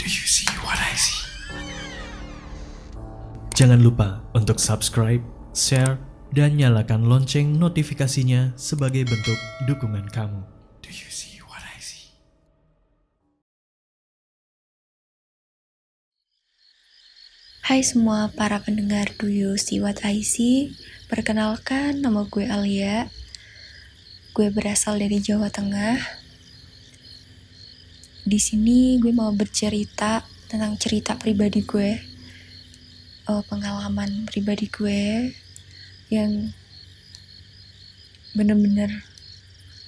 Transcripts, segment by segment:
Do you see what I see? Jangan lupa untuk subscribe, share, dan nyalakan lonceng notifikasinya sebagai bentuk dukungan kamu. Do you see what I see? Hai semua para pendengar Do You See What I See. Perkenalkan, nama gue Alia. Gue berasal dari Jawa Tengah. Di sini gue mau bercerita tentang cerita pribadi gue, pengalaman pribadi gue yang bener-bener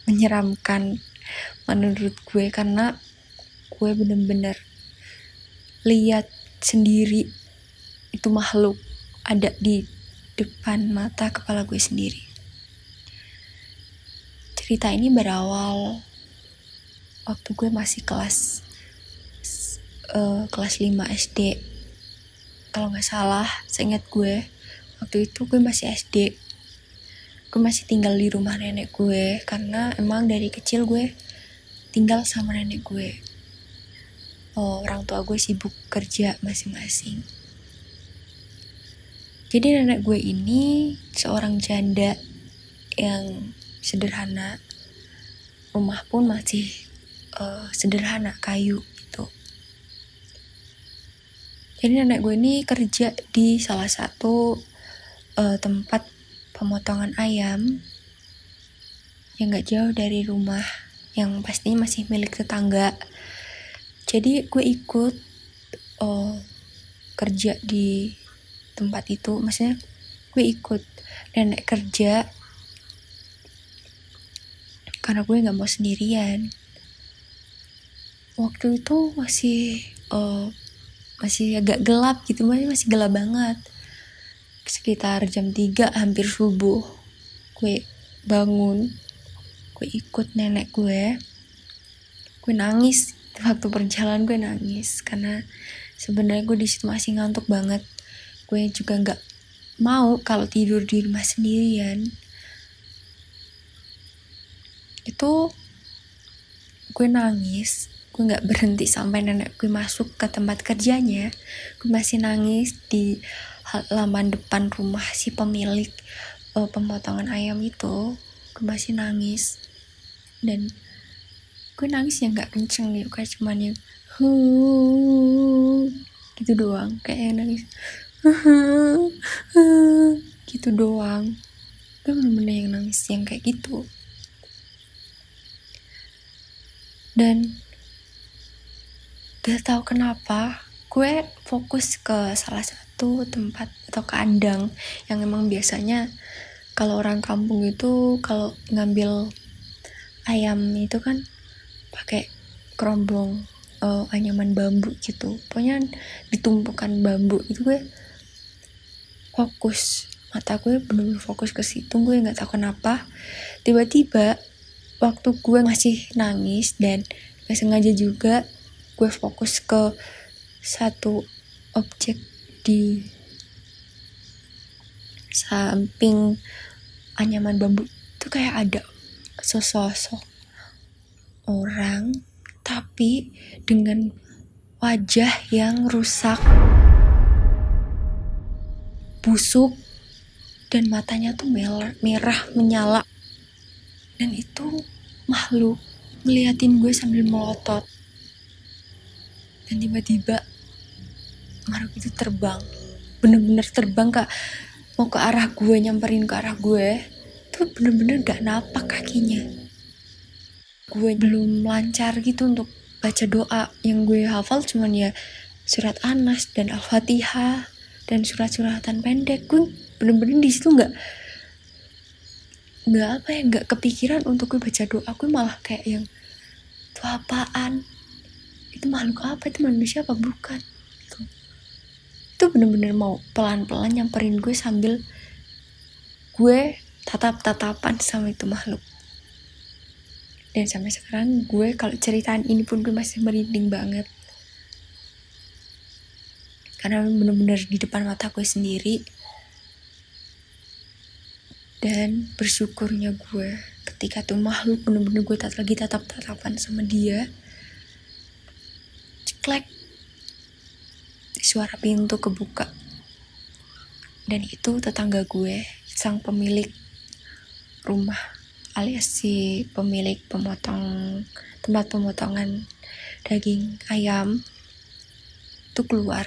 menyeramkan menurut gue, karena gue bener-bener lihat sendiri itu makhluk ada di depan mata kepala gue sendiri. Cerita ini berawal waktu gue masih kelas 5 SD. Kalau nggak salah, seingat gue, waktu itu gue masih SD. Gue masih tinggal di rumah nenek gue, karena emang dari kecil gue tinggal sama nenek gue. Orang tua gue sibuk kerja masing-masing. Jadi nenek gue ini seorang janda yang sederhana. Rumah pun masih sederhana, kayu gitu. Jadi nenek gue ini kerja di salah satu tempat pemotongan ayam yang gak jauh dari rumah, yang pastinya masih milik tetangga. Jadi gue ikut kerja di tempat itu. Maksudnya gue ikut nenek kerja karena gue gak mau sendirian. Waktu itu masih agak gelap gitu, masih gelap banget. Sekitar jam 3 hampir subuh gue bangun, gue ikut nenek gue nangis. Waktu perjalanan gue nangis karena sebenarnya gue di situ masih ngantuk banget. Gue juga nggak mau kalau tidur di rumah sendirian. Itu gue nangis, gue nggak berhenti sampai nenek gue masuk ke tempat kerjanya. Gue masih nangis di halaman depan rumah si pemilik pemotongan ayam itu. Gue masih nangis, dan gue nangisnya nggak kenceng gitu, kayak cuman yang gitu doang, kayak nangis gitu doang. Gue bener-bener yang nangis yang kayak gitu. Dan gak tahu kenapa gue fokus ke salah satu tempat atau kandang yang emang biasanya kalau orang kampung itu kalau ngambil ayam itu kan pakai kerombong anyaman bambu gitu. Pokoknya ditumpukan bambu itu. Gue fokus, mata gue bener-bener fokus ke situ. Gue nggak tahu kenapa tiba-tiba waktu gue masih nangis dan gak sengaja juga, gue fokus ke satu objek di samping anyaman bambu itu. Kayak ada sosok orang tapi dengan wajah yang rusak, busuk, dan matanya tuh merah menyala. Dan itu makhluk ngeliatin gue sambil melotot. Dan tiba-tiba makhluk itu terbang, bener-bener terbang mau ke arah gue, nyamperin ke arah gue. Itu bener-bener gak napak kakinya. Gue belum lancar gitu untuk baca doa. Yang gue hafal cuman ya surat Anas dan Al-Fatihah dan surat-suratan pendek. Gue bener-bener di situ nggak kepikiran untuk gue baca doa. Gue malah kayak yang, itu apaan? Itu makhluk apa? Itu manusia apa bukan? Itu bener-bener mau pelan-pelan nyamperin gue sambil gue tatap-tatapan sama itu makhluk. Dan sampai sekarang gue kalau ceritaan ini pun gue masih merinding banget, karena bener-bener di depan mata gue sendiri. Dan bersyukurnya gue ketika tuh makhluk bener-bener gue lagi tatap-tatapan sama dia, ceklek, suara pintu kebuka. Dan itu tetangga gue, sang pemilik rumah alias si pemilik tempat pemotongan daging ayam itu keluar.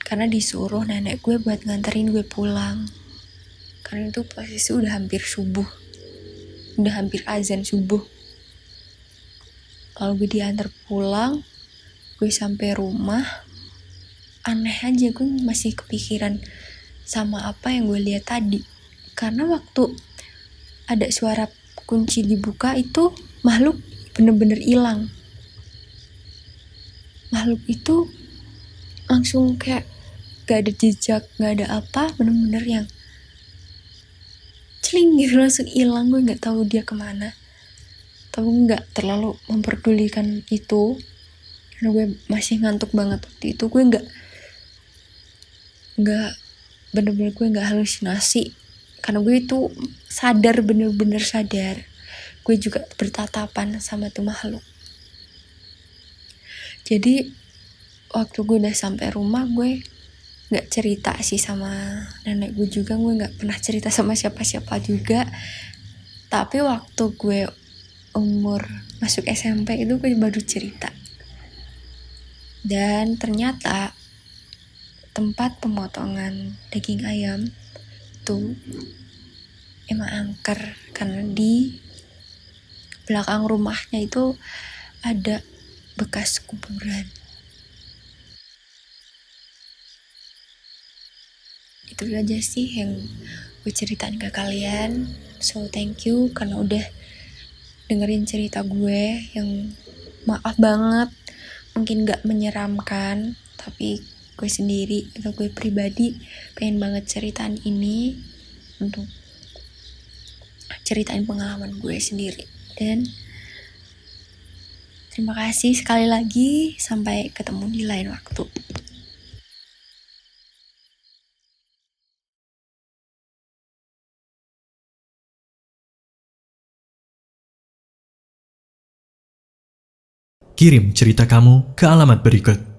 Karena disuruh nenek gue buat nganterin gue pulang. Karena itu posisi udah hampir subuh. Udah hampir azan subuh. Lalu gue diantar pulang. Gue sampai rumah. Aneh aja, gue masih kepikiran sama apa yang gue lihat tadi. Karena waktu ada suara kunci dibuka itu makhluk bener-bener hilang. Makhluk itu langsung kayak gak ada jejak, gak ada apa, bener-bener yang celing gitu langsung hilang. Gue gak tahu dia kemana, tapi gak terlalu memperdulikan itu karena gue masih ngantuk banget waktu itu. Gue gak bener-bener gue gak halusinasi karena gue itu sadar, bener-bener sadar gue juga bertatapan sama tuh makhluk. Jadi waktu gue udah sampai rumah, gue gak cerita sih sama nenek gue juga. Gue gak pernah cerita sama siapa-siapa juga. Tapi waktu gue umur masuk SMP itu gue baru cerita. Dan ternyata tempat pemotongan daging ayam tuh emang angker. Karena di belakang rumahnya itu ada bekas kuburan. Itu aja sih yang gue ceritain ke kalian. So thank you karena udah dengerin cerita gue yang maaf banget mungkin gak menyeramkan, tapi gue sendiri atau gue pribadi pengen banget ceritain ini untuk ceritain pengalaman gue sendiri. Dan terima kasih sekali lagi, sampai ketemu di lain waktu. Kirim cerita kamu ke alamat berikut.